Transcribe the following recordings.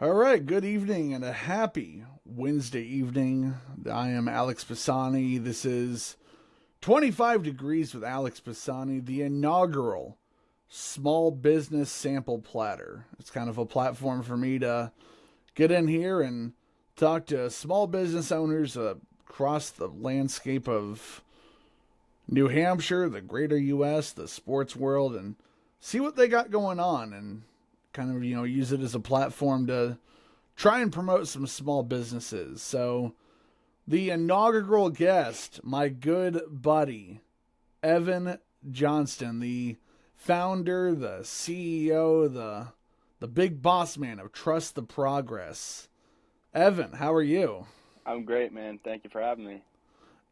All right, good evening and a happy Wednesday evening. I am Alex Posani. This is 25 Degrees with Alex Posani, the inaugural Small Business Sample Platter. It's kind of a platform for me to get in here and talk to small business owners across the landscape of New Hampshire, the greater U.S., the sports world, and see what they got going on and kind of, use it as a platform to try and promote some small businesses. So, the inaugural guest, my good buddy, Evan Johnston, the founder, the CEO, the big boss man of Trust the Progress. Evan, how are you? I'm great, man. Thank you for having me.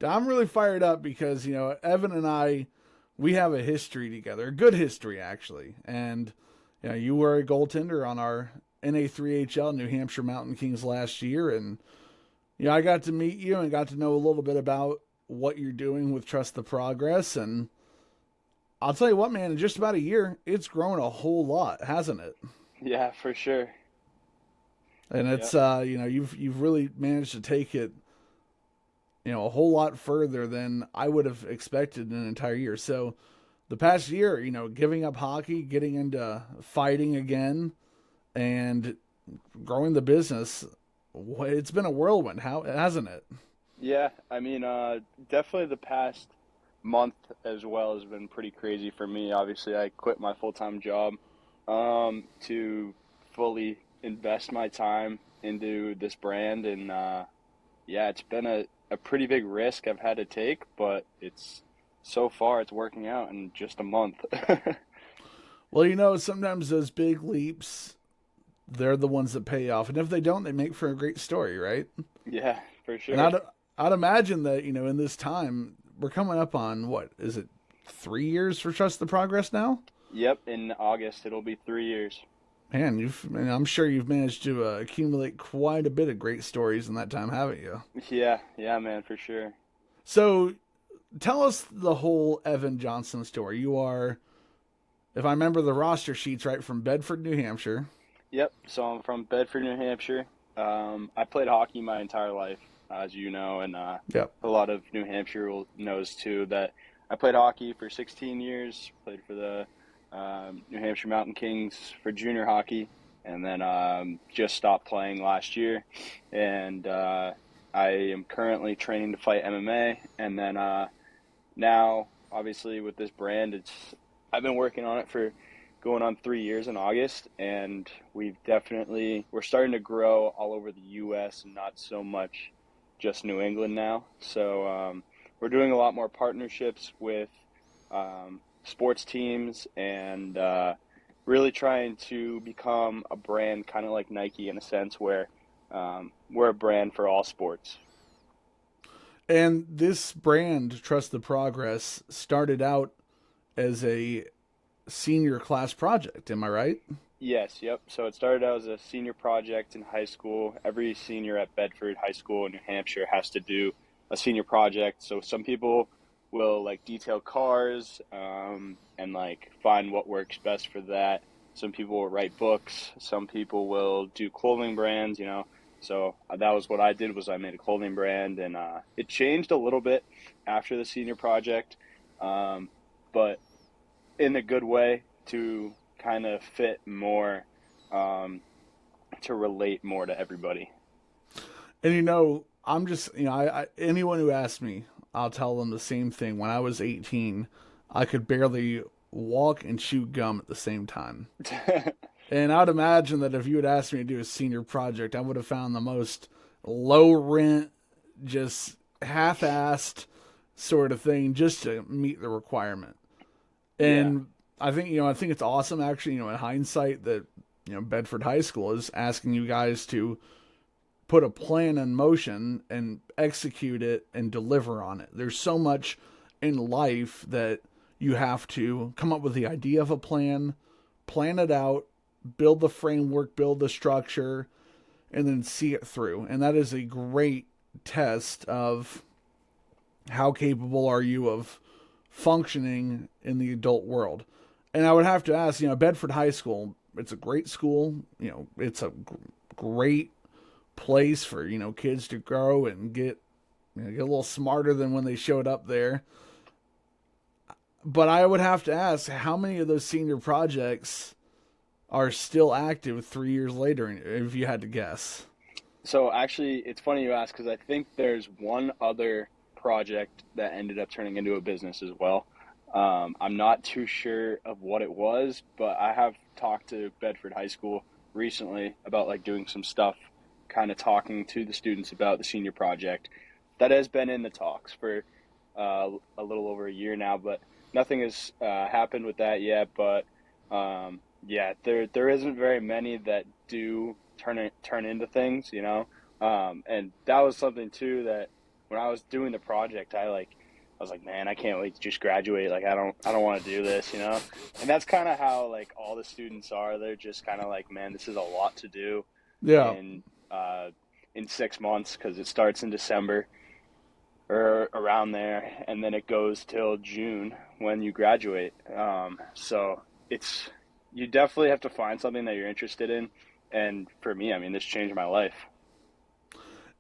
I'm really fired up because, Evan and I, we have a history together, a good history actually. And you were a goaltender on our NA3HL New Hampshire Mountain Kings last year, and I got to meet you and got to know a little bit about what you're doing with Trust the Progress. And I'll tell you what, man, in just about a year, it's grown a whole lot, hasn't it? Yeah, for sure. And Yep. it's you've really managed to take it a whole lot further than I would have expected in an entire year. So the past year, giving up hockey, getting into fighting again, and growing the business, it's been a whirlwind, how hasn't it? Yeah, definitely the past month as well has been pretty crazy for me. Obviously, I quit my full-time job to fully invest my time into this brand, and yeah, it's been a pretty big risk I've had to take, but so far it's working out in just a month. Well, sometimes those big leaps, they're the ones that pay off, and if they don't, they make for a great story, right? Yeah, for And sure. I'd imagine that in this time we're coming up on, what is it, 3 years for Trust the Progress now? Yep, in August it'll be 3 years. Man, I'm sure you've managed to accumulate quite a bit of great stories in that time, haven't you? Yeah, yeah, man, for sure. So tell us the whole Evan Johnston story. You are, if I remember the roster sheets right, from Bedford, New Hampshire. Yep. So I'm from Bedford, New Hampshire. I played hockey my entire life, as you know, and Yep. a lot of New Hampshire knows too that I played hockey for 16 years. Played for the New Hampshire Mountain Kings for junior hockey, and then just stopped playing last year. And I am currently training to fight MMA, and then now, obviously, with this brand, I've been working on it for going on 3 years in August, and we're starting to grow all over the U.S. and not so much just New England now. So we're doing a lot more partnerships with sports teams and really trying to become a brand kind of like Nike in a sense where we're a brand for all sports. And this brand, Trust the Progress, started out as a senior class project. Am I right? Yes, yep. So it started out as a senior project in high school. Every senior at Bedford High School in New Hampshire has to do a senior project. So some people will like detail cars and like find what works best for that. Some people will write books. Some people will do clothing brands. So that was what I did was I made a clothing brand, and it changed a little bit after the senior project, but in a good way to kind of fit more, to relate more to everybody. And I'm just, anyone who asks me, I'll tell them the same thing. When I was 18, I could barely walk and chew gum at the same time. And I'd imagine that if you had asked me to do a senior project, I would have found the most low rent, just half assed sort of thing just to meet the requirement. Yeah, And I think it's awesome actually, in hindsight that, Bedford High School is asking you guys to put a plan in motion and execute it and deliver on it. There's so much in life that you have to come up with the idea of a plan it out, build the framework, build the structure, and then see it through. And that is a great test of how capable are you of functioning in the adult world. And I would have to ask, Bedford High School, it's a great school. It's a great place for, kids to grow and get a little smarter than when they showed up there. But I would have to ask, how many of those senior projects are still active 3 years later, if you had to guess? So actually, it's funny you ask because I think there's one other project that ended up turning into a business as well. I'm not too sure of what it was, but I have talked to Bedford High School recently about like doing some stuff, kind of talking to the students about the senior project. That has been in the talks for a little over a year now, but nothing has happened with that yet. But yeah, there isn't very many that do turn into things, and that was something too that when I was doing the project, I was like, man, I can't wait to just graduate. Like, I don't want to do this, And that's kind of how like all the students are. They're just kind of like, man, this is a lot to do Yeah. in 6 months because it starts in December or around there, and then it goes till June when you graduate. So you definitely have to find something that you're interested in. And for me, I mean, this changed my life.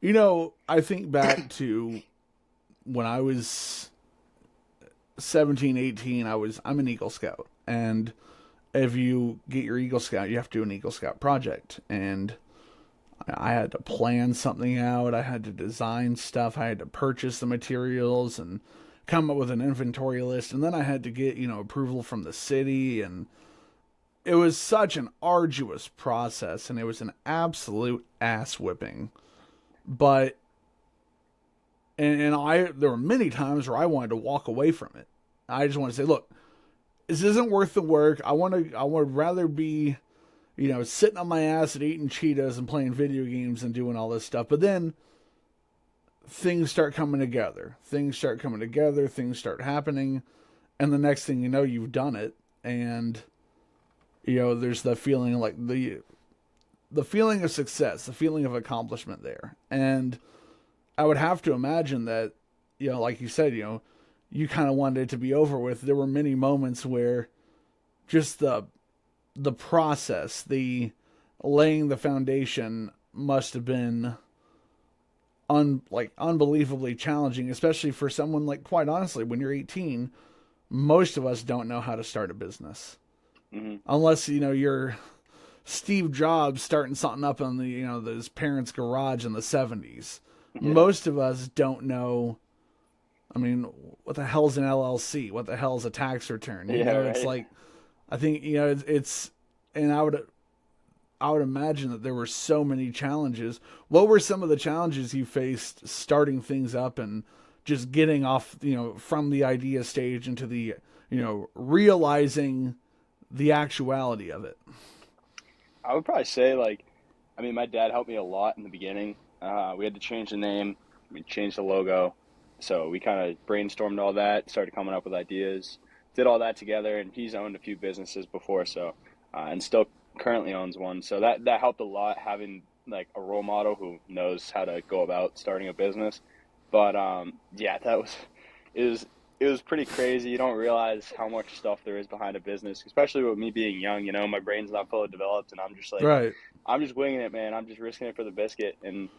I think back to when I was 17, 18, I'm an Eagle Scout. And if you get your Eagle Scout, you have to do an Eagle Scout project. And I had to plan something out. I had to design stuff. I had to purchase the materials and come up with an inventory list. And then I had to get, approval from the city. And it was such an arduous process. And it was an absolute ass whipping. But, there were many times where I wanted to walk away from it. I just want to say, look, this isn't worth the work. I would rather be, sitting on my ass and eating Cheetos and playing video games and doing all this stuff. But then things start coming together. Things start happening. And the next thing you know, you've done it. And, there's the feeling like the feeling of success, the feeling of accomplishment there. And I would have to imagine that, like you said, you kind of wanted it to be over with. There were many moments where just the process, the laying the foundation must have been unbelievably challenging, especially for someone like, quite honestly, when you're 18, most of us don't know how to start a business. Mm-hmm. Unless, you're Steve Jobs starting something up in his parents' garage in the 70s. Yeah. Most of us don't know. I mean, what the hell's an LLC? What the hell's a tax return? Right. It's like, I think, it's, and I would imagine that there were so many challenges. What were some of the challenges you faced starting things up and just getting off, from the idea stage into the, realizing the actuality of it? I would probably say, my dad helped me a lot in the beginning. We had to change the name. We changed the logo. So we kind of brainstormed all that, started coming up with ideas, did all that together, and he's owned a few businesses before, so and still currently owns one. So that helped a lot, having like a role model who knows how to go about starting a business. But yeah, it was pretty crazy. You don't realize how much stuff there is behind a business, especially with me being young. My brain's not fully developed, and I'm just like, right. I'm just winging it, man. I'm just risking it for the biscuit. And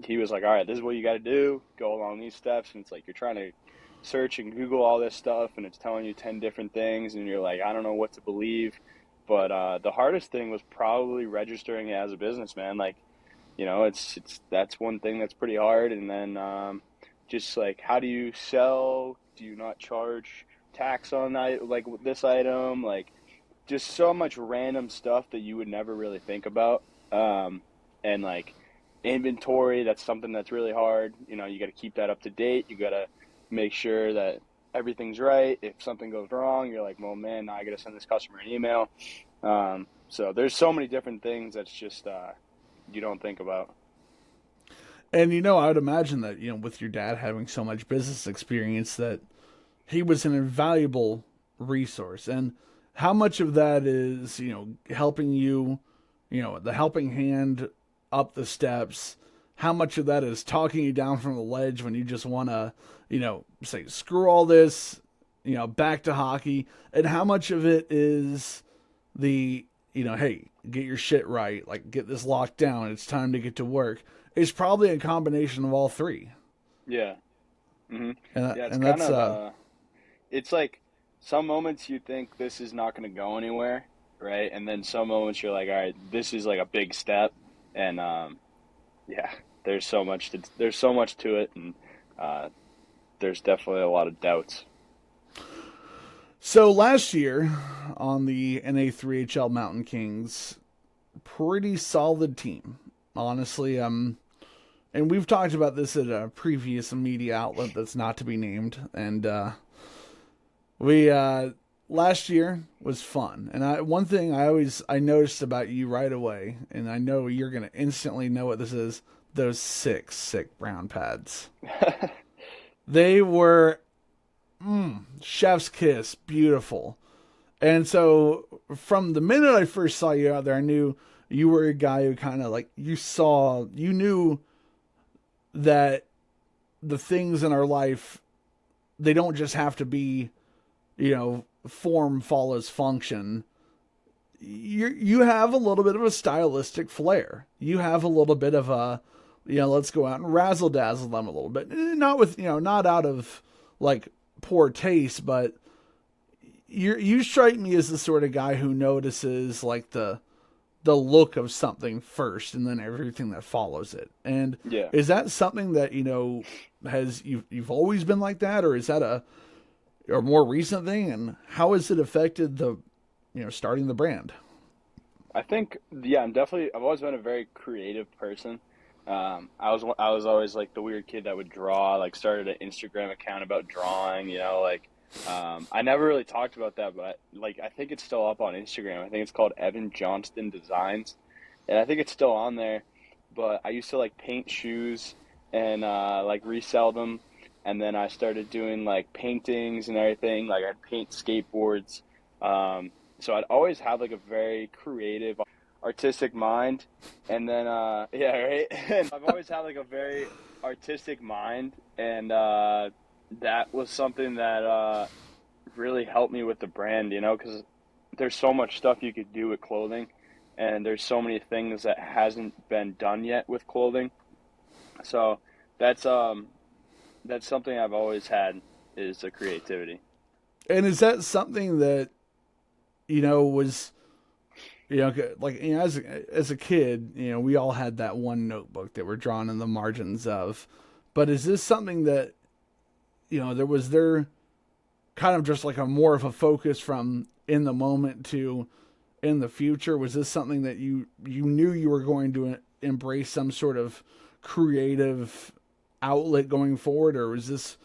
he was like, all right, this is what you got to do. Go along these steps. And it's like you're trying to search and Google all this stuff, and it's telling you 10 different things, and you're like, I don't know what to believe. But the hardest thing was probably registering it as a business, man. That's one thing that's pretty hard. And then just like, how do you sell? Do you not charge tax on that, like this item? Like, just so much random stuff that you would never really think about. And like inventory, that's something that's really hard. You got to keep that up to date. You got to make sure that everything's right. If something goes wrong, you're like, well, man, now I got to send this customer an email. So there's so many different things that's just you don't think about. And, I would imagine that, with your dad having so much business experience, that he was an invaluable resource. And how much of that is, helping you, the helping hand up the steps? How much of that is talking you down from the ledge when you just want to, say, screw all this, back to hockey? And how much of it is the hey, get your shit right, like get this locked down, it's time to get to work. It's probably a combination of all three. Yeah. And Yeah, it's and kind that's of it's like some moments you think this is not going to go anywhere, right? And then some moments you're like, all right, this is like a big step, and yeah, there's so much to it, and uh, there's definitely a lot of doubts. so last year on the NA3HL Mountain Kings, pretty solid team, honestly. And we've talked about this at a previous media outlet that's not to be named, and we last year was fun. And one thing I noticed about you right away, and I know you're gonna instantly know what this is. Those sick brown pads. They were chef's kiss, beautiful. And so from the minute I first saw you out there, I knew you were a guy who kind of like you knew that the things in our life, they don't just have to be, form follows function. You have a little bit of a stylistic flair. You have a little bit of let's go out and razzle dazzle them a little bit. Not with, not out of like poor taste, but you strike me as the sort of guy who notices like the look of something first and then everything that follows it. And Yeah. is that something that, you've always been like that, or is that a more recent thing? And how has it affected the, starting the brand? I think, yeah, I've always been a very creative person. I was always like the weird kid that would draw, like started an Instagram account about drawing, I never really talked about that, but like I think it's still up on Instagram. I think it's called Evan Johnston Designs, and I think it's still on there. But I used to like paint shoes and like resell them, and then I started doing like paintings and everything. Like I'd paint skateboards. So I'd always have like a very creative, artistic mind, and then yeah, right. And I've always had like a very artistic mind, and that was something that really helped me with the brand, because there's so much stuff you could do with clothing, and there's so many things that hasn't been done yet with clothing. So that's something I've always had, is the creativity. And is that something that, was, like, as a kid, we all had that one notebook that we're drawn in the margins of. But is this something that, there kind of just like a more of a focus from in the moment to in the future? Was this something that you knew you were going to embrace some sort of creative outlet going forward, or was this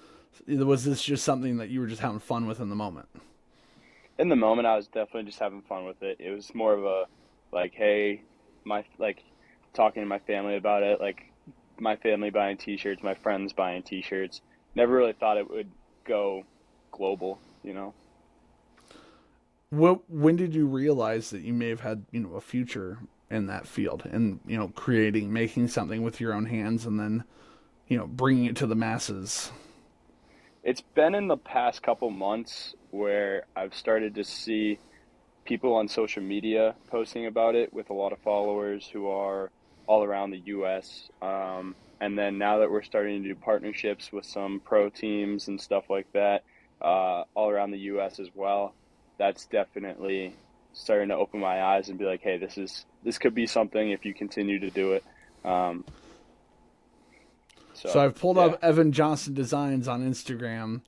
just something that you were just having fun with in the moment? In the moment, I was definitely just having fun with it. It was more of a like, hey, talking to my family about it, like my family buying T-shirts, my friends buying T-shirts. Never really thought it would go global. When did you realize that you may have had, a future in that field and, making something with your own hands and then, bringing it to the masses? It's been in the past couple months where I've started to see people on social media posting about it with a lot of followers who are all around the U.S. And then now that we're starting to do partnerships with some pro teams and stuff like that, all around the U.S. as well, that's definitely starting to open my eyes and be like, hey, this could be something if you continue to do it. So I've pulled up Evan Johnston Designs on Instagram.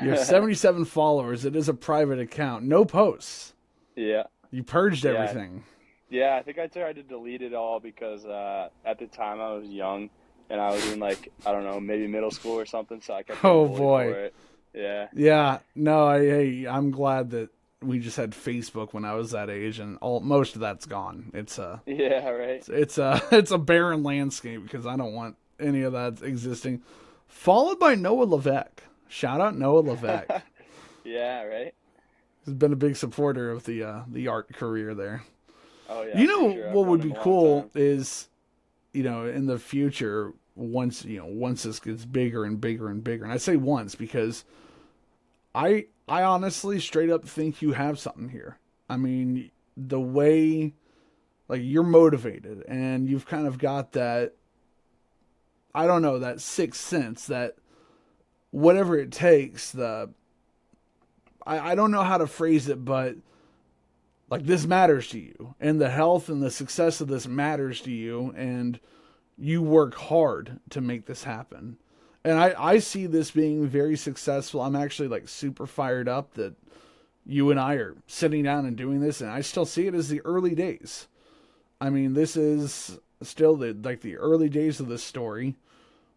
You have 77 followers. It is a private account. No posts. Yeah. You purged everything. Yeah, I think I tried to delete it all because at the time I was young and I was in like, I don't know, maybe middle school or something, so I kept getting bullied for it. Yeah. Yeah. No, I'm glad that we just had Facebook when I was that age, and most of that's gone. Yeah, right. It's a barren landscape because I don't want any of that existing. Followed by Noah Levesque. Shout out Noah Levesque. Yeah, right. He's been a big supporter of the art career there. Oh yeah. What would be cool is, in the future, once this gets bigger and bigger and bigger, and I say once because I honestly straight up think you have something here. I mean, the way, like, you're motivated and you've kind of got that, I don't know, that sixth sense that whatever it takes, I don't know how to phrase it, but like, this matters to you, and the health and the success of this matters to you, and you work hard to make this happen. And I see this being very successful. I'm actually like super fired up that you and I are sitting down and doing this, and I still see it as the early days. I mean, this is still the early days of this story.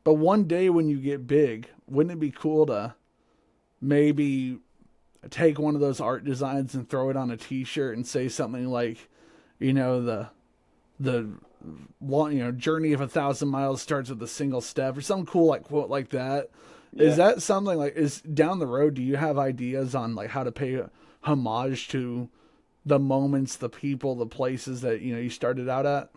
But one day when you get big, wouldn't it be cool to maybe take one of those art designs and throw it on a t-shirt and say something like, the long, journey of 1,000 miles starts with a single step, or some cool like quote like that. Yeah. Is that something like, is down the road, do you have ideas on like how to pay homage to the moments, the people, the places that, you started out at?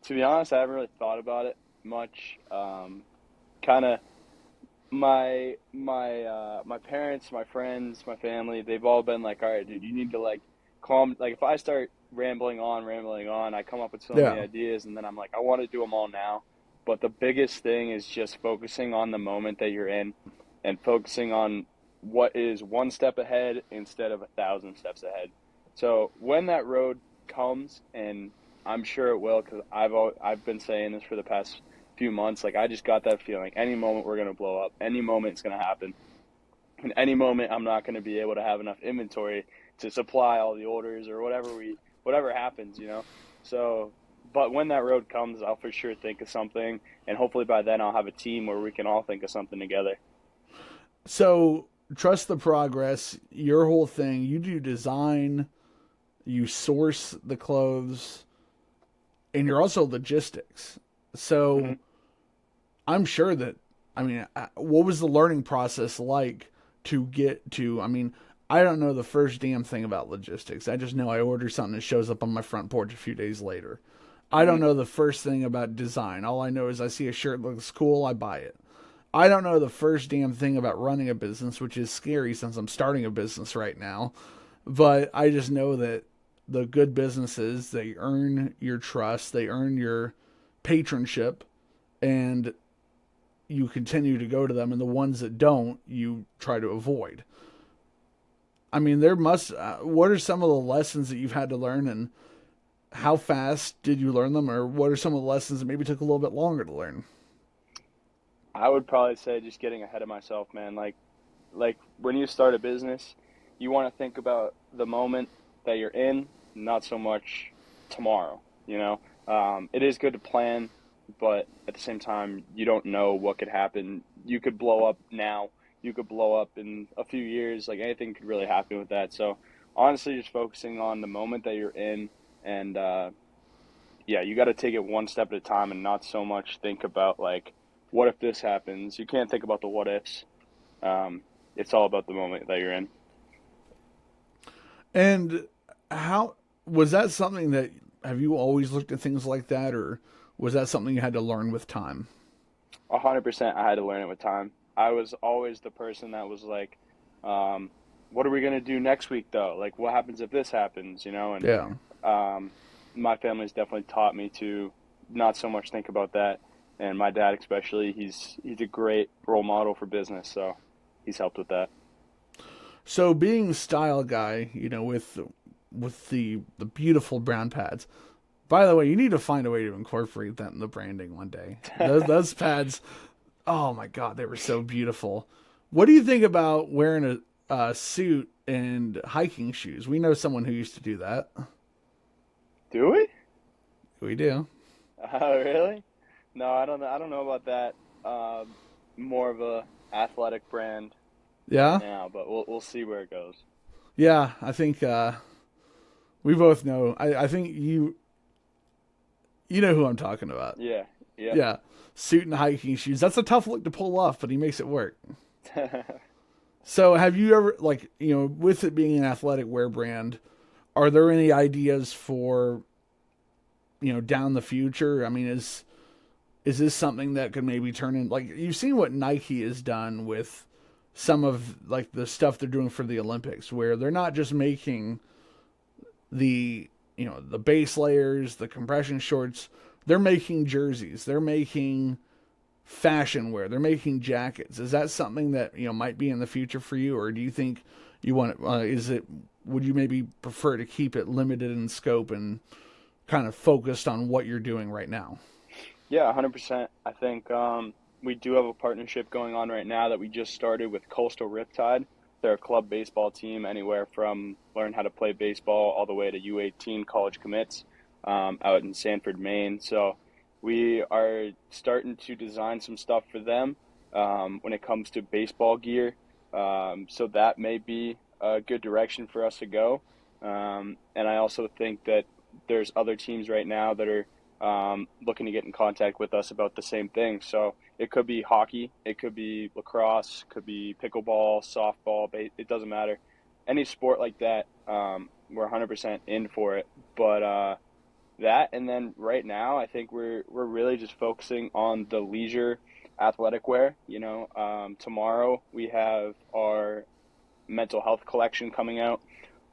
To be honest, I haven't really thought about it much. Kind of my parents, my friends, my family, they've all been like, all right, dude, you need to like calm. Like, if I start rambling on, I come up with so many ideas, and then I'm like, I want to do them all now. But the biggest thing is just focusing on the moment that you're in, and focusing on what is one step ahead instead of 1,000 steps ahead. So when that road comes, and I'm sure it will, because I've been saying this for the past few months, like, I just got that feeling. Any moment we're going to blow up. Any moment it's going to happen. And any moment I'm not going to be able to have enough inventory to supply all the orders or whatever happens, So, but when that road comes, I'll for sure think of something, and hopefully by then I'll have a team where we can all think of something together. So, trust the progress. Your whole thing, you do design, you source the clothes, and you're also logistics. So, mm-hmm. I'm sure that, what was the learning process like to get to, I don't know the first damn thing about logistics. I just know I order something that shows up on my front porch a few days later. I don't know the first thing about design. All I know is I see a shirt that looks cool, I buy it. I don't know the first damn thing about running a business, which is scary since I'm starting a business right now. But I just know that the good businesses, they earn your trust, they earn your patronship, and you continue to go to them. And the ones that don't, you try to avoid. What are some of the lessons that you've had to learn, and how fast did you learn them, or what are some of the lessons that maybe took a little bit longer to learn? I would probably say just getting ahead of myself, man. Like when you start a business, you want to think about the moment that you're in, not so much tomorrow, It is good to plan, but at the same time, you don't know what could happen. You could blow up now. You could blow up in a few years. Like, anything could really happen with that. So honestly, just focusing on the moment that you're in, and you got to take it one step at a time, and not so much think about like, what if this happens? You can't think about the what ifs. It's all about the moment that you're in. And how was that something that, have you always looked at things like that, or was that something you had to learn with time? 100%. I had to learn it with time. I was always the person that was like, what are we going to do next week though? Like, what happens if this happens, And my family's definitely taught me to not so much think about that. And my dad especially, he's a great role model for business, so he's helped with that. So being a style guy, with the beautiful brown pads. By the way, you need to find a way to incorporate that in the branding one day. Those pads, oh my God, they were so beautiful. What do you think about wearing a suit and hiking shoes? We know someone who used to do that. Do we? We do. Oh, really? No, I don't know about that. More of a athletic brand. Yeah. Now, but we'll see where it goes. Yeah, I think we both know. I think you know who I'm talking about. Yeah. Yeah. Suit and hiking shoes. That's a tough look to pull off, but he makes it work. So, have you ever, with it being an athletic wear brand, are there any ideas for, down the future? Is this something that could maybe turn in, like, you've seen what Nike has done with some of, like, the stuff they're doing for the Olympics, where they're not just making, the the base layers, the compression shorts, they're making jerseys, they're making fashion wear, they're making jackets. Is that something that might be in the future for you, or do you think you want would you maybe prefer to keep it limited in scope and kind of focused on what you're doing right now? Yeah, 100%. I think we do have a partnership going on right now that we just started with Coastal Riptide. They're a club baseball team, anywhere from learn how to play baseball all the way to U18 college commits out in Sanford, Maine. So we are starting to design some stuff for them when it comes to baseball gear. So that may be a good direction for us to go. And I also think that there's other teams right now that are looking to get in contact with us about the same thing. So it could be hockey, it could be lacrosse, could be pickleball, softball, it doesn't matter. Any sport like that, we're 100% in for it. But that, and then right now, I think we're really just focusing on the leisure athletic wear. Tomorrow we have our mental health collection coming out.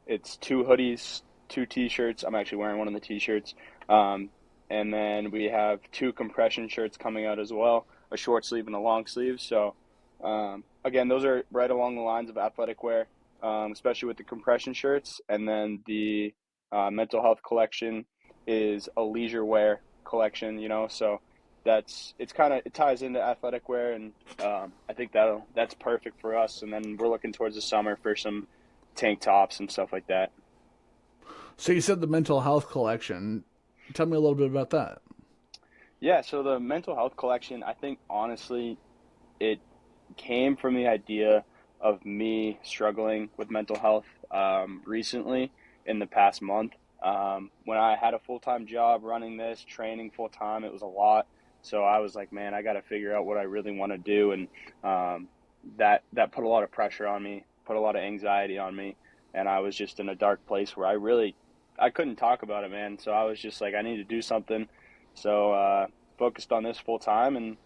It's 2 hoodies, 2 t-shirts. I'm actually wearing one of the t-shirts. And then we have 2 compression shirts coming out as well, a short sleeve and a long sleeve. So, again, those are right along the lines of athletic wear, especially with the compression shirts. And then the mental health collection is a leisure wear collection, so it ties into athletic wear. And I think that's perfect for us. And then we're looking towards the summer for some tank tops and stuff like that. So you said the mental health collection. Tell me a little bit about that. Yeah, so the mental health collection, I think honestly, it came from the idea of me struggling with mental health recently in the past month. When I had a full-time job running this, training full-time, it was a lot. So I was like, man, I got to figure out what I really want to do. And that put a lot of pressure on me, put a lot of anxiety on me. And I was just in a dark place where I couldn't talk about it, man. So I was just like, I need to do something. So focused on this full time, and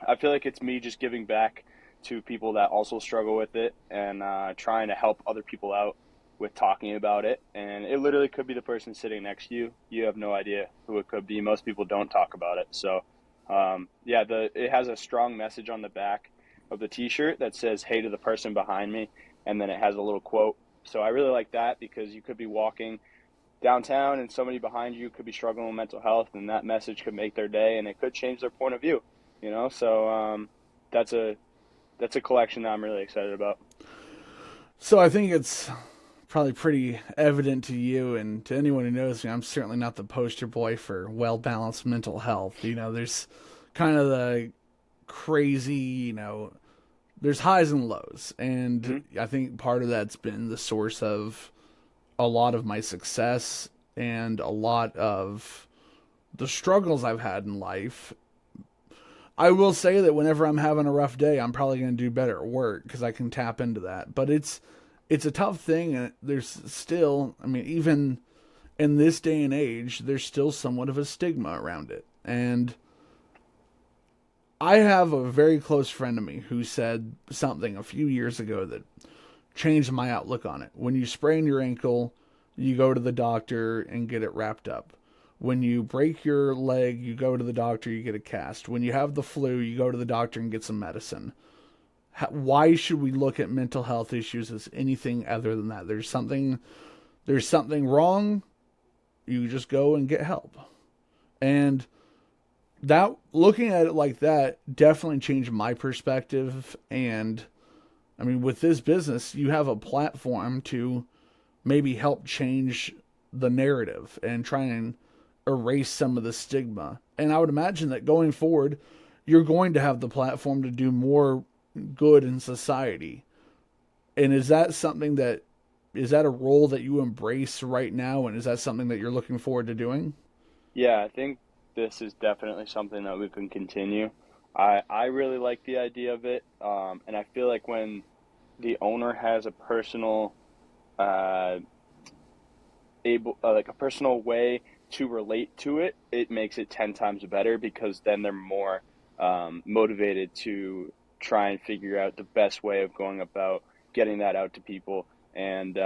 I feel like it's me just giving back to people that also struggle with it, and trying to help other people out with talking about it. And it literally could be the person sitting next to you. You have no idea who it could be. Most people don't talk about it. So it has a strong message on the back of the t-shirt that says, "Hey to the person behind me," and then it has a little quote. So I really like that, because you could be walking downtown and somebody behind you could be struggling with mental health, and that message could make their day, and it could change their point of view. So that's a collection that I'm really excited about. So I think it's probably pretty evident to you and to anyone who knows me, I'm certainly not the poster boy for well-balanced mental health. There's kind of the crazy, there's highs and lows, and Mm-hmm. I think part of that's been the source of a lot of my success and a lot of the struggles I've had in life. I will say that whenever I'm having a rough day, I'm probably going to do better at work because I can tap into that. But it's a tough thing, and there's still, even in this day and age, there's still somewhat of a stigma around it. And I have a very close friend of me who said something a few years ago that changed my outlook on it. When you sprain your ankle, you go to the doctor and get it wrapped up. When you break your leg, you go to the doctor, you get a cast. When you have the flu, you go to the doctor and get some medicine. Why should we look at mental health issues as anything other than that? There's something wrong. You just go and get help. And that, looking at it like that, definitely changed my perspective. And with this business, you have a platform to maybe help change the narrative and try and erase some of the stigma. And I would imagine that going forward, you're going to have the platform to do more good in society. And is that a role that you embrace right now? And is that something that you're looking forward to doing? Yeah, I think this is definitely something that we can continue. I really like the idea of it, and I feel like when the owner has a personal uh, like a personal way to relate to it, it makes it 10 times better, because then they're more motivated to try and figure out the best way of going about getting that out to people. And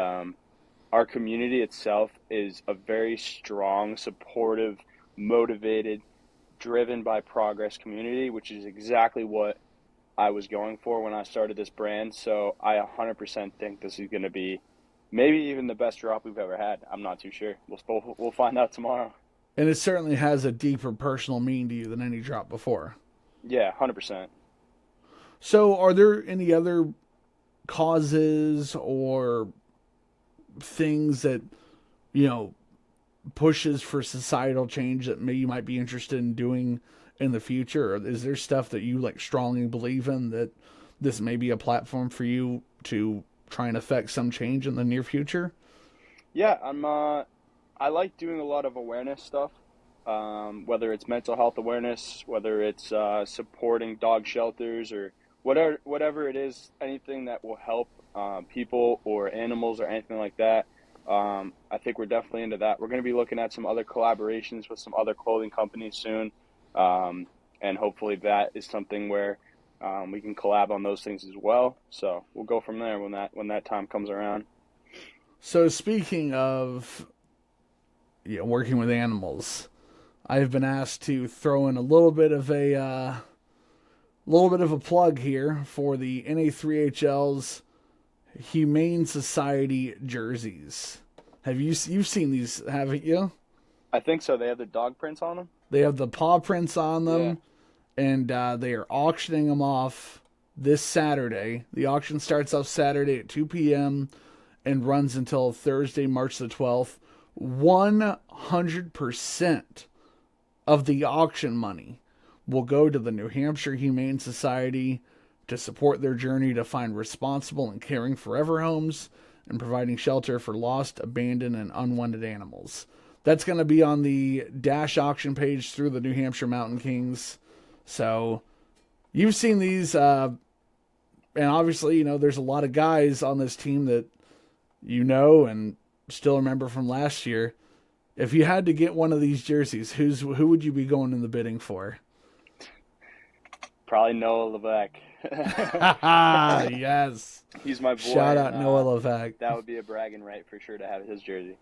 our community itself is a very strong, supportive, motivated, driven by progress community, which is exactly what I was going for when I started this brand. So I 100% think this is going to be maybe even the best drop we've ever had. I'm not too sure. We'll find out tomorrow. And it certainly has a deeper personal meaning to you than any drop before. Yeah, 100%. So are there any other causes or things that, you know, pushes for societal change that you might be interested in doing in the future? Or is there stuff that you like strongly believe in that this may be a platform for you to try and affect some change in the near future? Yeah, I like doing a lot of awareness stuff. Whether it's mental health awareness, whether it's supporting dog shelters or whatever it is, anything that will help people or animals or anything like that. I think we're definitely into that. We're going to be looking at some other collaborations with some other clothing companies soon, and hopefully that is something where we can collab on those things as well. So we'll go from there when that time comes around. So speaking of, you know, working with animals, I've been asked to throw in a little bit of a plug here for the NA3HL's Humane Society jerseys. You've seen these, haven't you? I think so. They have the dog prints on them. They have the paw prints on them, yeah. And they are auctioning them off this Saturday. The auction starts off Saturday at 2 p.m. and runs until Thursday, March the 12th. 100% of the auction money will go to the New Hampshire Humane Society to support their journey to find responsible and caring forever homes and providing shelter for lost, abandoned, and unwanted animals. That's going to be on the Dash auction page through the New Hampshire Mountain Kings. So you've seen these, and obviously, you know, there's a lot of guys on this team that you know and still remember from last year. If you had to get one of these jerseys, who would you be going in the bidding for? Probably Noah Levesque. Yes. He's my boy. Shout out Noah Levesque. That would be a bragging right for sure to have his jersey.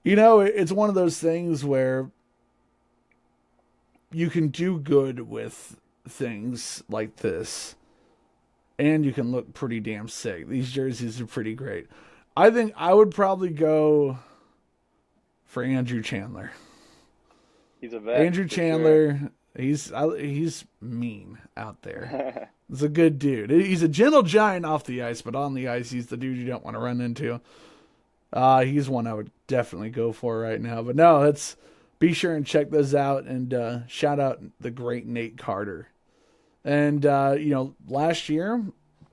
You know, it's one of those things where you can do good with things like this, and you can look pretty damn sick. These jerseys are pretty great. I think I would probably go for Andrew Chandler. He's a vet. Andrew Chandler, sure. He's mean out there. He's a good dude. He's a gentle giant off the ice, but on the ice, he's the dude you don't want to run into. He's one I would definitely go for right now. But no, let's be sure and check those out, and shout out the great Nate Carter. And, you know, last year,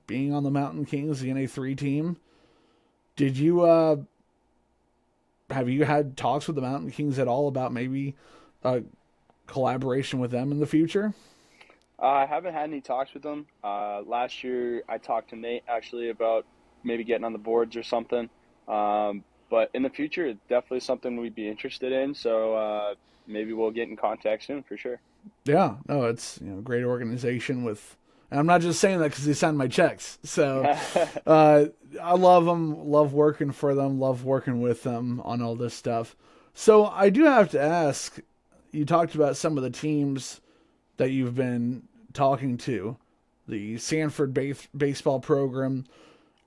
being on the Mountain Kings, the NA3 team, did you, have you had talks with the Mountain Kings at all about maybe collaboration with them in the future? I haven't had any talks with them. Last year, I talked to Nate actually about maybe getting on the boards or something. But in the future, it's definitely something we'd be interested in. So maybe we'll get in contact soon for sure. Yeah, no, it's, you know, a great organization with. And I'm not just saying that because they signed my checks. So I love them, love working for them, love working with them on all this stuff. So I do have to ask, you talked about some of the teams that you've been talking to, the Sanford baseball program.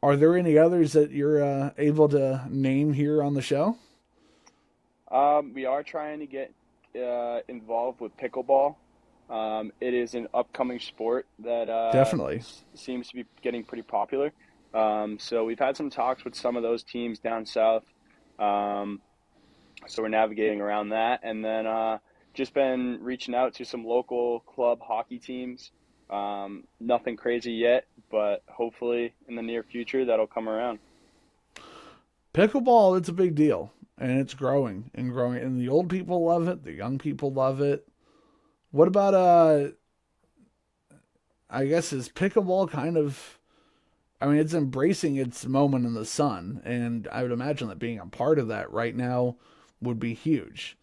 Are there any others that you're able to name here on the show? We are trying to get involved with pickleball. It is an upcoming sport that definitely seems to be getting pretty popular. So we've had some talks with some of those teams down south. So we're navigating around that, and then just been reaching out to some local club hockey teams. Nothing crazy yet, but hopefully in the near future that'll come around. Pickleball, it's a big deal, and it's growing and growing, and the old people love it, the young people love it. What about I guess is pickleball kind of, I mean, it's embracing its moment in the sun, and I would imagine that being a part of that right now would be huge.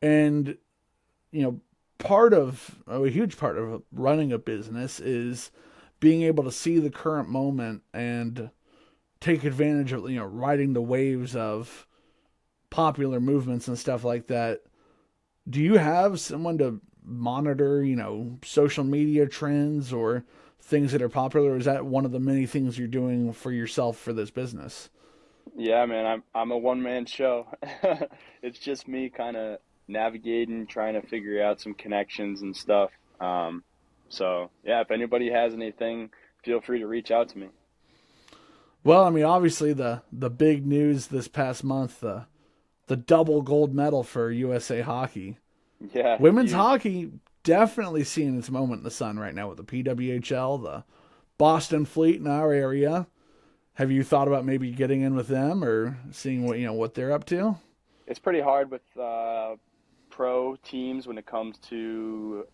And, you know, a huge part of running a business is being able to see the current moment and take advantage of, riding the waves of popular movements and stuff like that. Do you have someone to monitor, social media trends or things that are popular? Or is that one of the many things you're doing for yourself for this business? Yeah, man, I'm a one man show. It's just me kind of navigating, trying to figure out some connections and stuff. So yeah, if anybody has anything, feel free to reach out to me. Well, I mean, obviously the big news this past month, the double gold medal for USA Hockey. Yeah, Women's huge. hockey definitely seeing its moment in the sun right now with the PWHL, the Boston Fleet in our area. Have you thought about maybe getting in with them or seeing what they're up to? It's pretty hard with pro teams when it comes to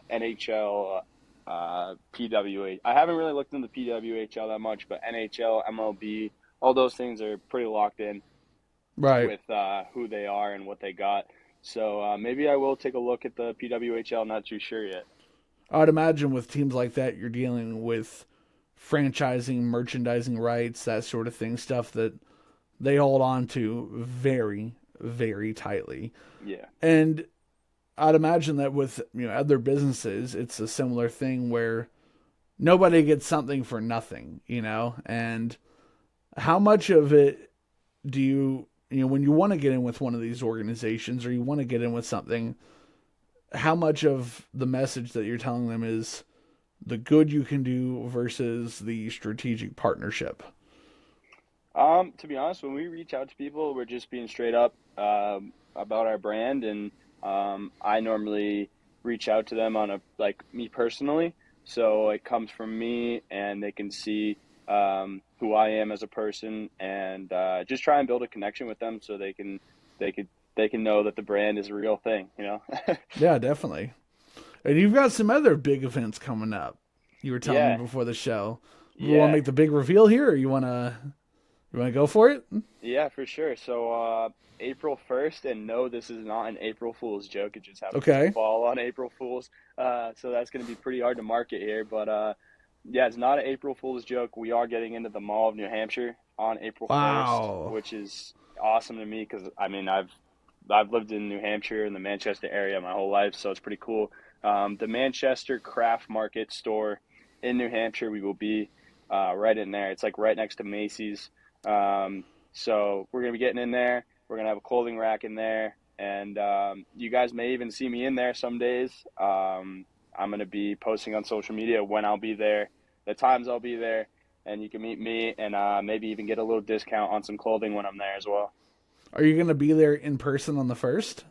NHL, PWH. I haven't really looked into PWHL that much, but NHL, MLB, all those things are pretty locked in Right. with who they are and what they got. So maybe I will take a look at the PWHL. Not too sure yet. I would imagine with teams like that, you're dealing with franchising, merchandising rights, that sort of thing, stuff that they hold on to very, very tightly. Yeah. And I'd imagine that with other businesses, it's a similar thing where nobody gets something for nothing, And how much of it do when you want to get in with one of these organizations or you want to get in with something, how much of the message that you're telling them is the good you can do versus the strategic partnership? To be honest, when we reach out to people, we're just being straight up about our brand, and I normally reach out to them on me personally, so it comes from me, and they can see who I am as a person, and just try and build a connection with them, so they could they can know that the brand is a real thing, you know. Yeah, definitely. And you've got some other big events coming up. You were telling me Yeah, before the show. You want to yeah. make the big reveal here, or you want to go for it? Yeah, for sure. So, April 1st, and no, this is not an April Fool's joke. It just happens to Okay. fall on April Fool's. So that's going to be pretty hard to market here. But yeah, it's not an April Fool's joke. We are getting into the Mall of New Hampshire on April 1st, Wow. which is awesome to me because I mean I've lived in New Hampshire in the Manchester area my whole life, so it's pretty cool. The Manchester Craft Market store in New Hampshire, we will be right in there. It's like right next to Macy's. So we're gonna be getting in there. We're gonna have a clothing rack in there, and you guys may even see me in there some days. I'm gonna be posting on social media when I'll be there, the times I'll be there, and you can meet me and maybe even get a little discount on some clothing when I'm there as well. Are you going to be there in person on the first?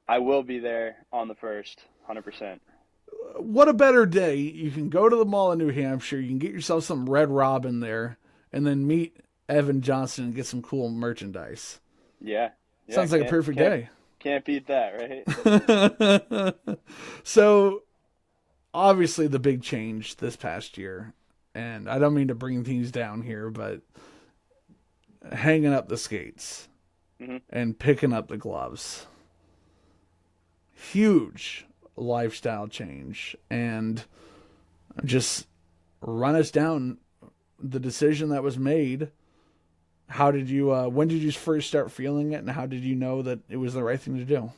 I will be there on the first, 100%. What a better day. You can go to the Mall of New Hampshire. You can get yourself some Red Robin there, and then meet Evan Johnston and get some cool merchandise. Yeah, yeah, Sounds like a perfect day. can't beat that, right? So, obviously, the big change this past year, and I don't mean to bring things down here, but hanging up the skates Hmm. and picking up the gloves. Huge lifestyle change. And just run us down the decision that was made. How did you, when did you first start feeling it, and how did you know that it was the right thing to do?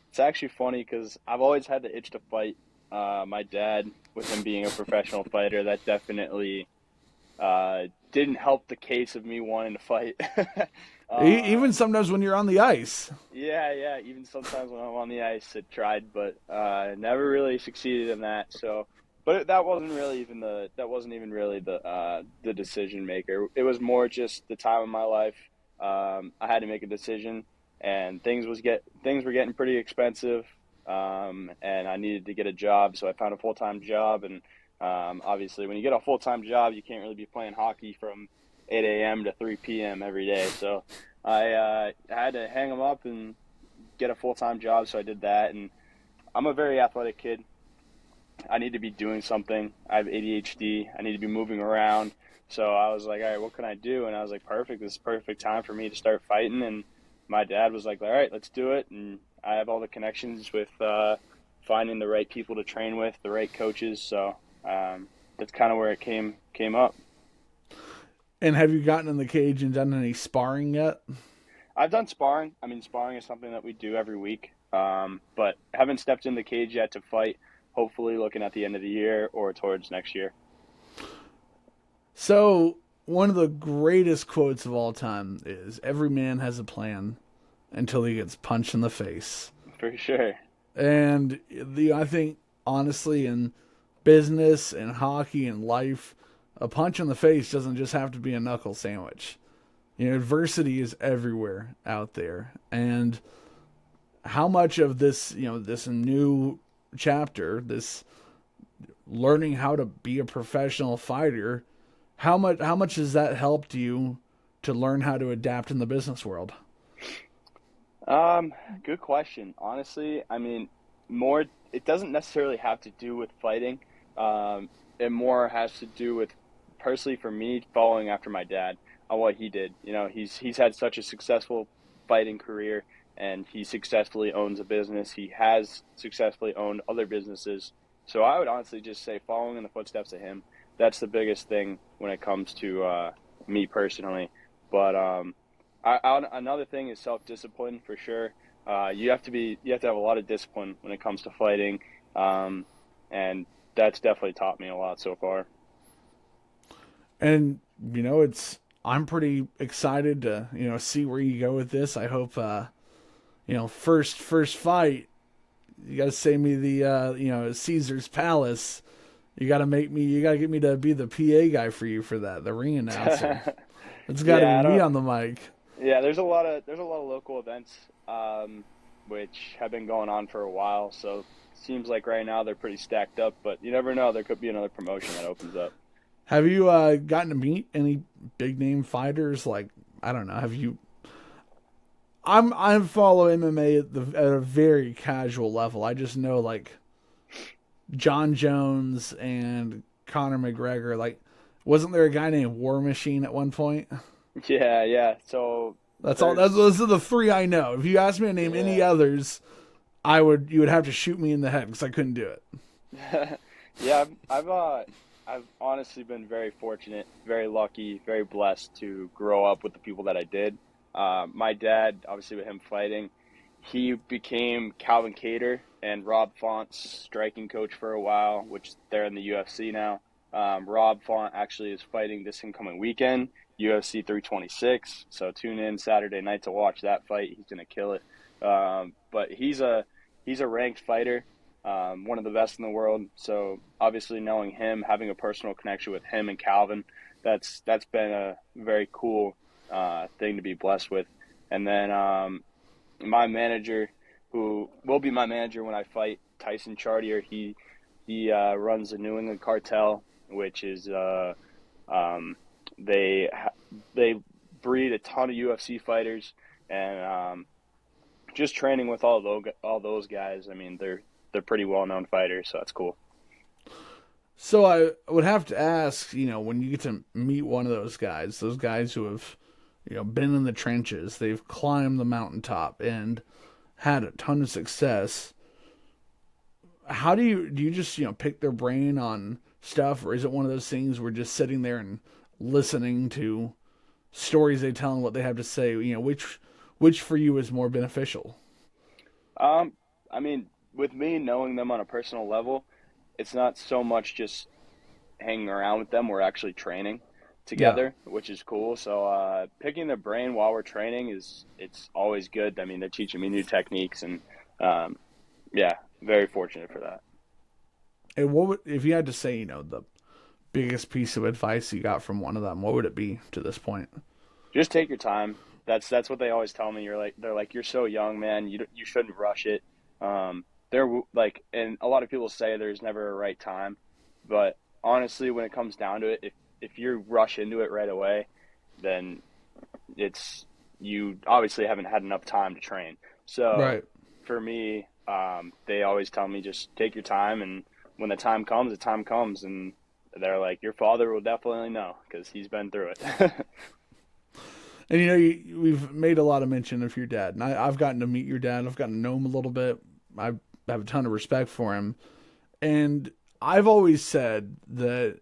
It's actually funny because I've always had the itch to fight. My dad, with him being a professional fighter, that definitely didn't help the case of me wanting to fight. Even sometimes when you're on the ice. Yeah, yeah. Even sometimes when I'm on the ice, it tried, but never really succeeded in that. So, but that wasn't even really the decision maker. It was more just the time of my life. I had to make a decision, and things were getting pretty expensive, and I needed to get a job. So I found a full-time job, and obviously, when you get a full-time job, you can't really be playing hockey from 8 a.m. to 3 p.m. every day. So I had to hang them up and get a full-time job. So I did that, and I'm a very athletic kid. I need to be doing something. I have ADHD. I need to be moving around. So I was like, all right, what can I do? And I was like, perfect. This is perfect time for me to start fighting. And my dad was like, all right, let's do it. And I have all the connections with finding the right people to train with, the right coaches. So that's kind of where it came up. And have you gotten in the cage and done any sparring yet? I've done sparring. I mean, sparring is something that we do every week, but haven't stepped in the cage yet to fight. Hopefully, looking at the end of the year or towards next year. So, one of the greatest quotes of all time is every man has a plan until he gets punched in the face. For sure. And I think, honestly, in business and hockey and life, a punch in the face doesn't just have to be a knuckle sandwich. Adversity is everywhere out there. And how much of this, this new chapter, this learning how to be a professional fighter, how much has that helped you to learn how to adapt in the business world? Good question. Honestly, I mean, more, it doesn't necessarily have to do with fighting. It more has to do with, personally for me, following after my dad on what he did. He's had such a successful fighting career, and he successfully owns a business. He has successfully owned other businesses. So I would honestly just say following in the footsteps of him. That's the biggest thing when it comes to me personally. But another thing is self-discipline for sure. You have to have a lot of discipline when it comes to fighting, and that's definitely taught me a lot so far. And I'm pretty excited to see where you go with this. I hope first fight, you got to save me the Caesar's Palace. You got to get me to be the PA guy for you for that, the ring announcer. It's got to be me on the mic. Yeah, there's a lot of local events which have been going on for a while. So it seems like right now they're pretty stacked up, but you never know. There could be another promotion that opens up. Have you gotten to meet any big name fighters? Like, I don't know. Have you? I follow MMA at a very casual level. I just know like John Jones and Conor McGregor. Like, wasn't there a guy named War Machine at one point? Yeah. So that's all. Those are the three I know. If you asked me to name any others, you would have to shoot me in the head because I couldn't do it. Yeah, I've honestly been very fortunate, very lucky, very blessed to grow up with the people that I did. My dad, obviously with him fighting, he became Calvin Kattar and Rob Font's striking coach for a while, which they're in the UFC now. Rob Font actually is fighting this incoming weekend, UFC 326. So tune in Saturday night to watch that fight. He's gonna kill it. But he's a ranked fighter, one of the best in the world. So obviously knowing him, having a personal connection with him and Calvin, that's been a very cool thing to be blessed with. And then my manager, who will be my manager when I fight, Tyson Chartier, he runs the New England Cartel, which is they breed a ton of UFC fighters, and just training with all those guys. I mean, they're pretty well known fighters, so that's cool. So I would have to ask, when you get to meet one of those guys who have, been in the trenches, they've climbed the mountaintop and had a ton of success. How do you just, pick their brain on stuff, or is it one of those things where just sitting there and listening to stories they tell and what they have to say, which for you is more beneficial? I mean, with me knowing them on a personal level, it's not so much just hanging around with them. We're actually training together, which is cool. So picking their brain while we're training it's always good. I mean, they're teaching me new techniques, and very fortunate for that. And if you had to say, the biggest piece of advice you got from one of them, what would it be to this point? Just take your time. That's what they always tell me. They're like, you're so young, man. You shouldn't rush it. They're like, and a lot of people say there's never a right time, but honestly, when it comes down to it, if you rush into it right away, then you obviously haven't had enough time to train. So for me, they always tell me just take your time, and when the time comes, and they're like, your father will definitely know because he's been through it. And we've made a lot of mention of your dad, and I've gotten to meet your dad. I've gotten to know him a little bit. I have a ton of respect for him, and I've always said that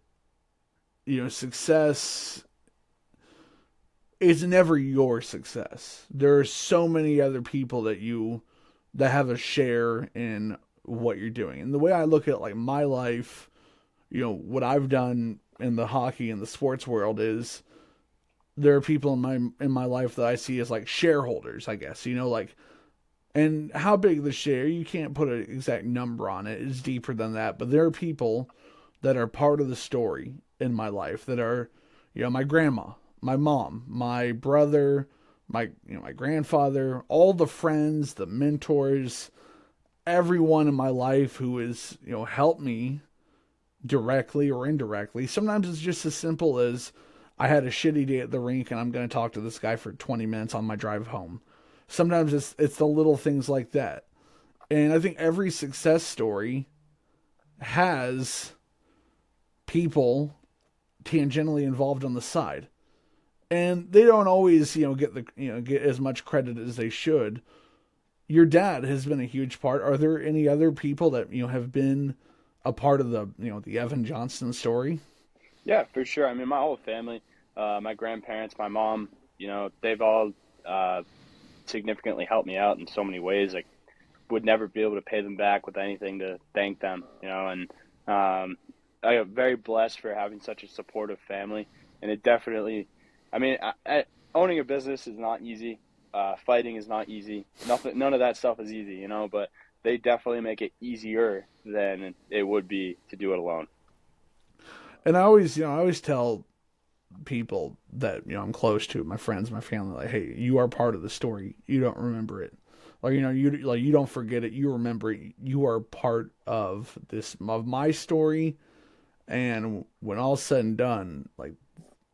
success it's never your success. There are so many other people that have a share in what you're doing. And the way I look at like my life, what I've done in the hockey and the sports world is there are people in my life that I see as like shareholders, I guess, like, and how big the share, you can't put an exact number on it. It's deeper than that, but there are people that are part of the story in my life that are, my grandma, my mom, my brother, my grandfather, all the friends, the mentors, everyone in my life who has, helped me directly or indirectly. Sometimes it's just as simple as I had a shitty day at the rink and I'm going to talk to this guy for 20 minutes on my drive home. Sometimes it's the little things like that. And I think every success story has people tangentially involved on the side. And they don't always, get as much credit as they should. Your dad has been a huge part. Are there any other people that, have been a part of the Evan Johnston story? Yeah, for sure. I mean, my whole family, my grandparents, my mom, they've all significantly helped me out in so many ways. I would never be able to pay them back with anything to thank them, and I am very blessed for having such a supportive family. And it definitely, I mean, owning a business is not easy. Fighting is not easy. None of that stuff is easy, but they definitely make it easier than it would be to do it alone. And I always tell people that, I'm close to, my friends, my family, like, hey, you are part of the story. You don't remember it. Like, you don't forget it. You remember it. You are part of my story. And when all's said and done, like,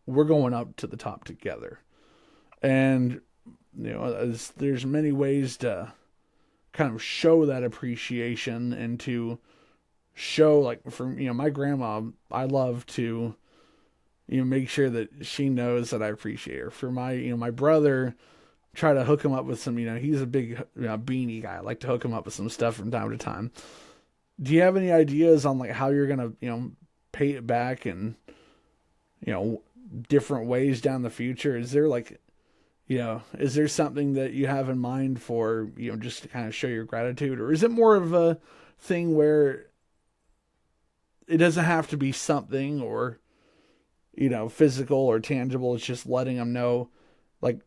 we're going up to the top together. And, there's many ways to kind of show that appreciation and to show, like, for, my grandma, I love to, make sure that she knows that I appreciate her. For my brother, try to hook him up with some, he's a big beanie guy. I like to hook him up with some stuff from time to time. Do you have any ideas on like how you're going to, pay it back and, different ways down the future? Is there like, is there something that you have in mind for, just to kind of show your gratitude? Or is it more of a thing where it doesn't have to be something or, physical or tangible? It's just letting them know, like,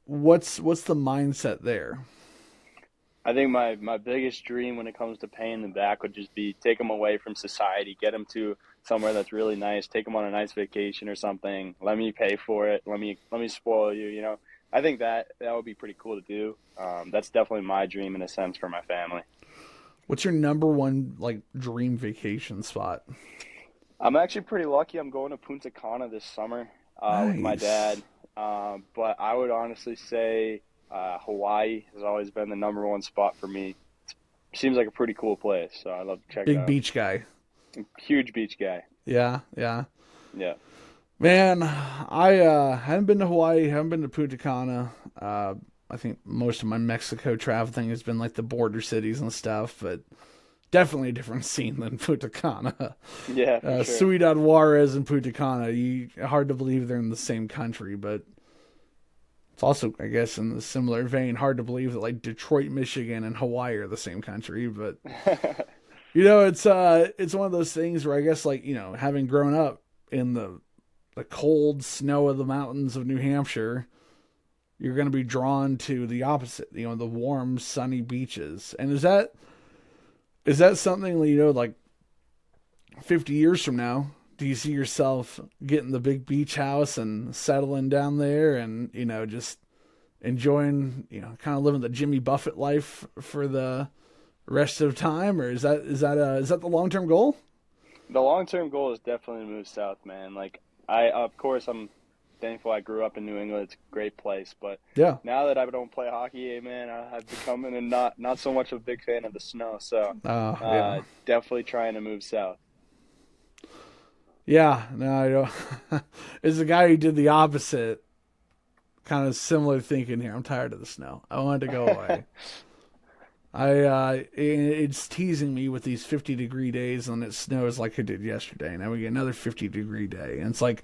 what's the mindset there? I think my biggest dream when it comes to paying them back would just be take them away from society, get them to somewhere that's really nice, take them on a nice vacation or something. Let me pay for it. Let me spoil you. I think that would be pretty cool to do. That's definitely my dream in a sense for my family. What's your number one like dream vacation spot? I'm actually pretty lucky. I'm going to Punta Cana this summer with my dad. But I would honestly say Hawaii has always been the number one spot for me. It seems like a pretty cool place, so I'd love to check it out. Big beach guy. Huge beach guy. Yeah. Yeah. Man, I haven't been to Hawaii, haven't been to Punta Cana. I think most of my Mexico traveling has been like the border cities and stuff, but definitely a different scene than Punta Cana. Yeah, for sure. Ciudad Juarez and Punta Cana, hard to believe they're in the same country, but it's also, I guess, in the similar vein, hard to believe that like Detroit, Michigan, and Hawaii are the same country. But it's one of those things where I guess like having grown up in the cold snow of the mountains of New Hampshire, you're going to be drawn to the opposite, the warm, sunny beaches. And is that something, like 50 years from now, do you see yourself getting the big beach house and settling down there and, just enjoying, kind of living the Jimmy Buffett life for the rest of time? Or is that the long-term goal? The long-term goal is definitely to move south, man. Like, I'm thankful I grew up in New England. It's a great place, but yeah, now that I don't play hockey, man, I've become not so much of a big fan of the snow. So definitely trying to move south. Yeah, no, I don't. As a guy who did the opposite, kind of similar thinking here. I'm tired of the snow. I want it to go away. It's teasing me with these 50-degree days, and it snows like it did yesterday. Now we get another 50-degree day, and it's like,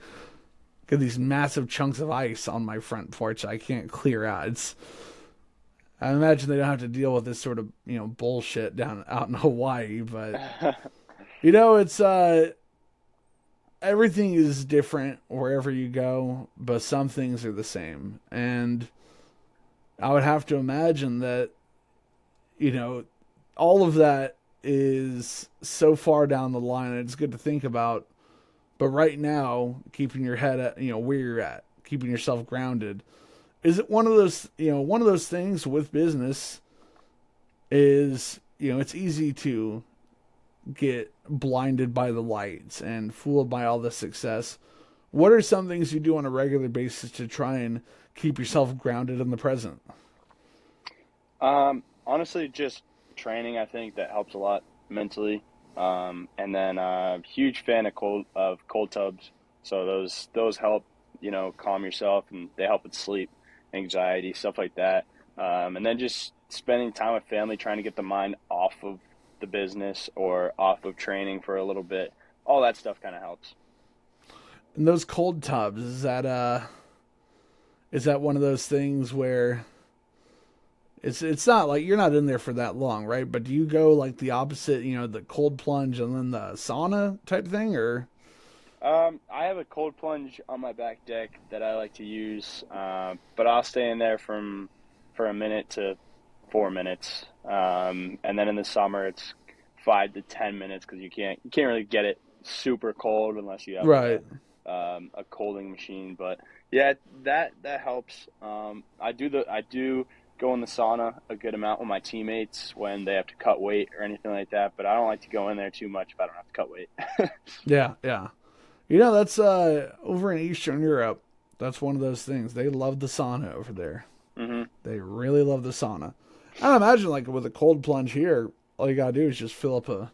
Got these massive chunks of ice on my front porch I can't clear out. I imagine they don't have to deal with this sort of, bullshit out in Hawaii, but it's everything is different wherever you go, but some things are the same. And I would have to imagine that, all of that is so far down the line, and it's good to think about. But right now, keeping your head at, where you're at, keeping yourself grounded, is it one of those things with business is, it's easy to get blinded by the lights and fooled by all the success. What are some things you do on a regular basis to try and keep yourself grounded in the present? Honestly, just training. I think that helps a lot mentally. And then huge fan of cold tubs. So those help, calm yourself, and they help with sleep, anxiety, stuff like that. And then just spending time with family, trying to get the mind off of the business or off of training for a little bit. All that stuff kind of helps. And those cold tubs, is that one of those things where it's not like you're not in there for that long, right? But do you go like the opposite, the cold plunge and then the sauna type thing, or? I have a cold plunge on my back deck that I like to use, but I'll stay in there for a minute to 4 minutes, and then in the summer it's 5 to 10 minutes because you can't really get it super cold unless you have right. A colding machine. But yeah, that helps. I do go in the sauna a good amount with my teammates when they have to cut weight or anything like that, but I don't like to go in there too much if I don't have to cut weight. Yeah. That's over in Eastern Europe. That's one of those things. They love the sauna over there. Mm-hmm. They really love the sauna. I imagine like with a cold plunge here, all you gotta do is just fill up a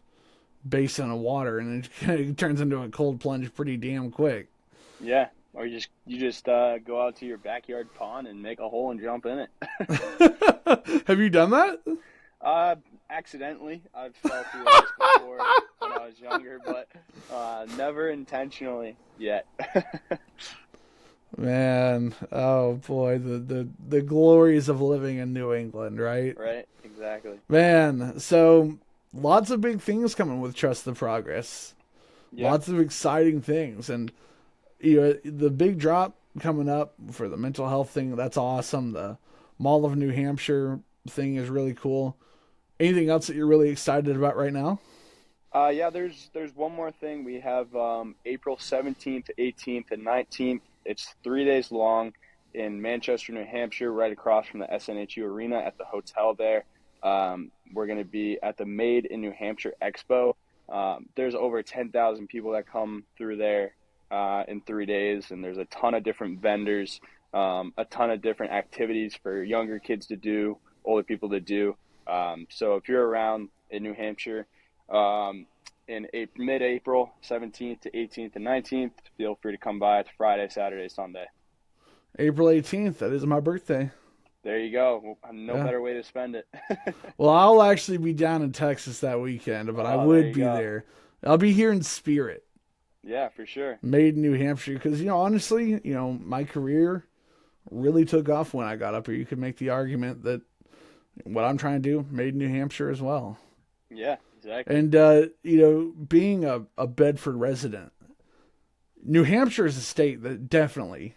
basin of water, and it turns into a cold plunge pretty damn quick. Yeah, or you just go out to your backyard pond and make a hole and jump in it. Have you done that? Accidentally. I've fell through ice before when I was younger, but never intentionally yet. Man, oh boy, the glories of living in New England, right? Right, exactly. Man, so lots of big things coming with Trust the Progress. Yeah. Lots of exciting things, and the big drop coming up for the mental health thing, that's awesome. The Mall of New Hampshire thing is really cool. Anything else that you're really excited about right now? Yeah, there's one more thing. We have April 17th, 18th, and 19th. It's 3 days long in Manchester, New Hampshire, right across from the SNHU Arena at the hotel there. We're going to be at the Made in New Hampshire Expo. There's over 10,000 people that come through there in 3 days, and there's a ton of different vendors, a ton of different activities for younger kids to do, older people to do. So if you're around in New Hampshire in mid-April, 17th to 18th and 19th, feel free to come by. It's Friday, Saturday, Sunday. April 18th, that is my birthday. There you go. No better way to spend it. Well, I'll actually be down in Texas that weekend, but I would be there. I'll be here in spirit. Yeah, for sure. Made in New Hampshire, because, honestly, my career really took off when I got up here. You could make the argument that what I'm trying to do, made in New Hampshire as well. Yeah, exactly. And, being a Bedford resident, New Hampshire is a state that definitely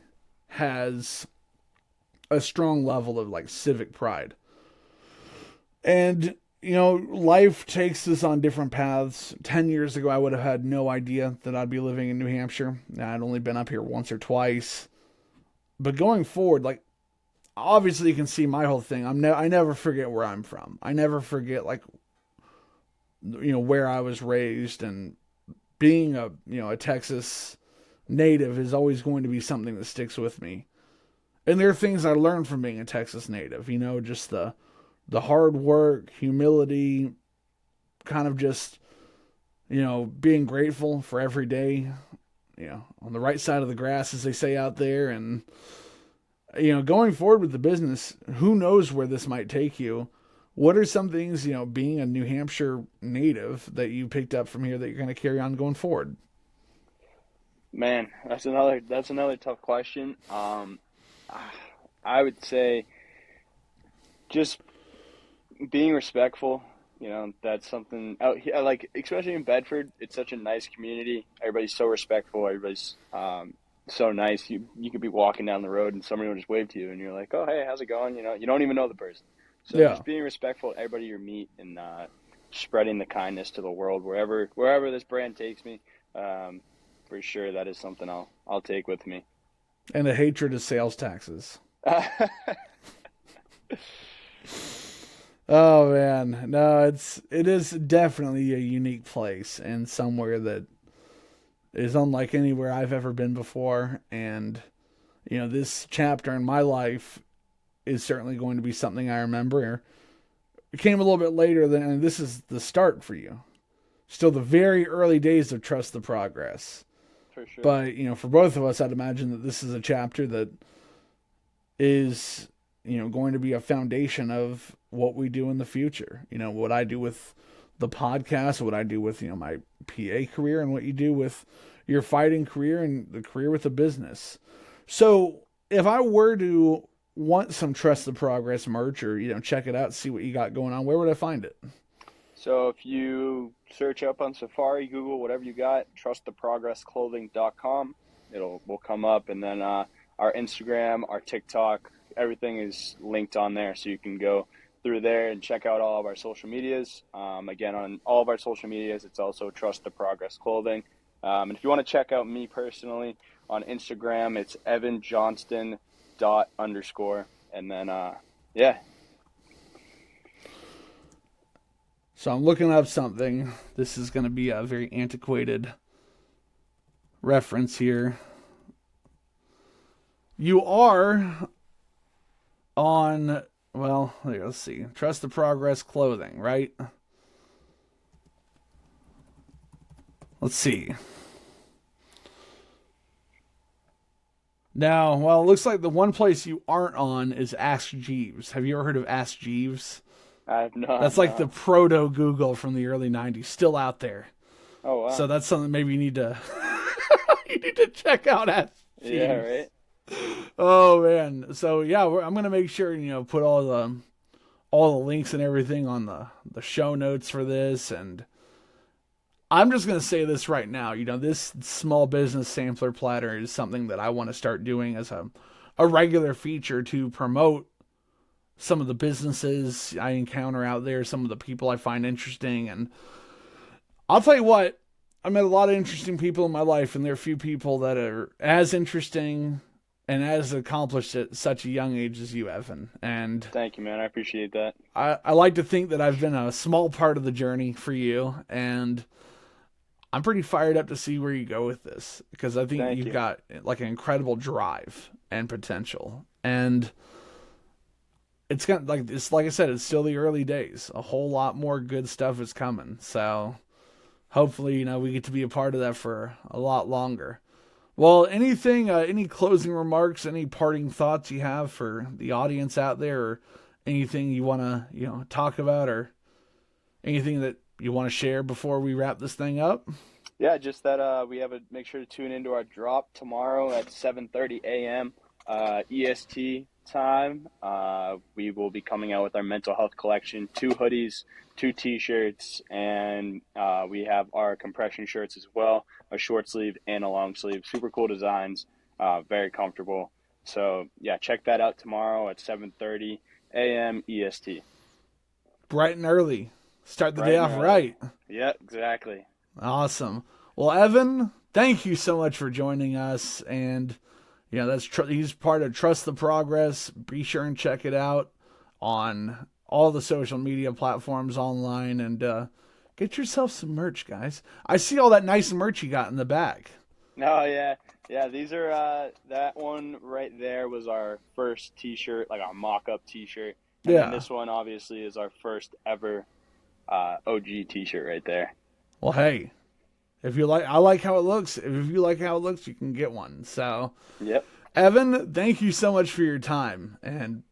has a strong level of, like, civic pride. And, life takes us on different paths. 10 years ago, I would have had no idea that I'd be living in New Hampshire. I'd only been up here once or twice. But going forward, like, obviously you can see my whole thing. I never forget where I'm from. I never forget, like, where I was raised, and being a Texas native is always going to be something that sticks with me. And there are things I learned from being a Texas native, just the hard work, humility, kind of just, being grateful for every day, on the right side of the grass, as they say out there. And, going forward with the business, who knows where this might take you? What are some things, being a New Hampshire native, that you picked up from here that you're going to carry on going forward? Man, that's another tough question. I would say just being respectful. That's something out here, like especially in Bedford. It's such a nice community. Everybody's so respectful. Everybody's so nice. You could be walking down the road and somebody will just wave to you, and you're like, "Oh, hey, how's it going?" You don't even know the person. So Yeah. just being respectful to everybody you meet, and spreading the kindness to the world wherever this brand takes me. For sure, that is something I'll take with me. And a hatred of sales taxes. Oh man, no, it is definitely a unique place and somewhere that is unlike anywhere I've ever been before. And this chapter in my life is certainly going to be something I remember. It came a little bit later and this is the start for you. Still the very early days of Trust the Progress. For sure. But, for both of us, I'd imagine that this is a chapter that is, going to be a foundation of what we do in the future. What I do with the podcast, what I do with, my PA career, and what you do with your fighting career and the career with the business. So if I were to want some Trust the Progress merch or, check it out, see what you got going on, where would I find it? So if you search up on Safari, Google, whatever you got, trusttheprogressclothing.com, will come up. And then our Instagram, our TikTok, everything is linked on there. So you can go through there and check out all of our social medias. Again, on all of our social medias, it's also Trust the Progress Clothing. And if you want to check out me personally on Instagram, it's Evan Johnston _. And then, yeah. So I'm looking up something. This is going to be a very antiquated reference here. You are on, well, let's see. Trust the Progress Clothing, right? Let's see. Now, well, it looks like the one place you aren't on is Ask Jeeves. Have you ever heard of Ask Jeeves? I have not. That's like the proto Google from the early 90s, still out there. Oh, wow. So that's something maybe you need to check out at. Yeah, right. Oh man. So yeah, I'm going to make sure, put all the links and everything on the show notes for this. And I'm just going to say this right now, this small business sampler platter is something that I want to start doing as a regular feature to promote some of the businesses I encounter out there, some of the people I find interesting. And I'll tell you what, I met a lot of interesting people in my life, and there are few people that are as interesting and as accomplished at such a young age as you, Evan. And thank you, man. I appreciate that. I like to think that I've been a small part of the journey for you, and I'm pretty fired up to see where you go with this, because I think you've got like an incredible drive and potential. And it's got like I said, it's still the early days. A whole lot more good stuff is coming. So hopefully, we get to be a part of that for a lot longer. Well, anything, any closing remarks, any parting thoughts you have for the audience out there, or anything you want to, talk about, or anything that you want to share before we wrap this thing up? Yeah, just that make sure to tune into our drop tomorrow at 7:30 a.m. EST time. We will be coming out with our mental health collection, 2 hoodies, 2 t-shirts, and we have our compression shirts as well, a short sleeve and a long sleeve. Super cool designs, very comfortable. So yeah, check that out tomorrow at 7:30 a.m. EST. Bright and early. Start the day off right. Yeah, exactly. Awesome. Well, Evan, thank you so much for joining us. And he's part of Trust the Progress. Be sure and check it out on all the social media platforms online, and get yourself some merch, guys. I see all that nice merch you got in the back. Oh, yeah. Yeah, these are, that one right there was our first t-shirt, like our mock-up t-shirt. And then this one obviously is our first ever OG t-shirt right there. Well, hey, I like how it looks. If you like how it looks, you can get one. So, yep. Evan, thank you so much for your time, and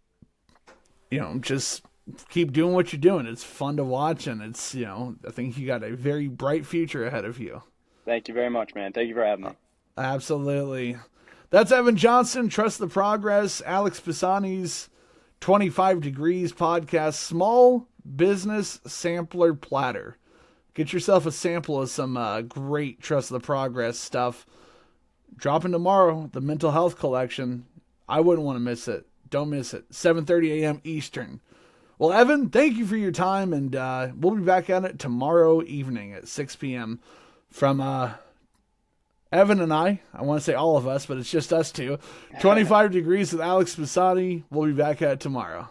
just keep doing what you're doing. It's fun to watch, and it's I think you got a very bright future ahead of you. Thank you very much, man. Thank you for having me. Absolutely. That's Evan Johnston, Trust the Progress, Alex Posani's 25 Degrees podcast, Small Business Sampler Platter. Get yourself a sample of some great Trust the Progress stuff. Dropping tomorrow, the Mental Health Collection. I wouldn't want to miss it. Don't miss it. 7:30 a.m. Eastern. Well, Evan, thank you for your time, and we'll be back at it tomorrow evening at 6 p.m. From Evan and I want to say all of us, but it's just us two. 25 Degrees with Alex Posani. We'll be back at it tomorrow.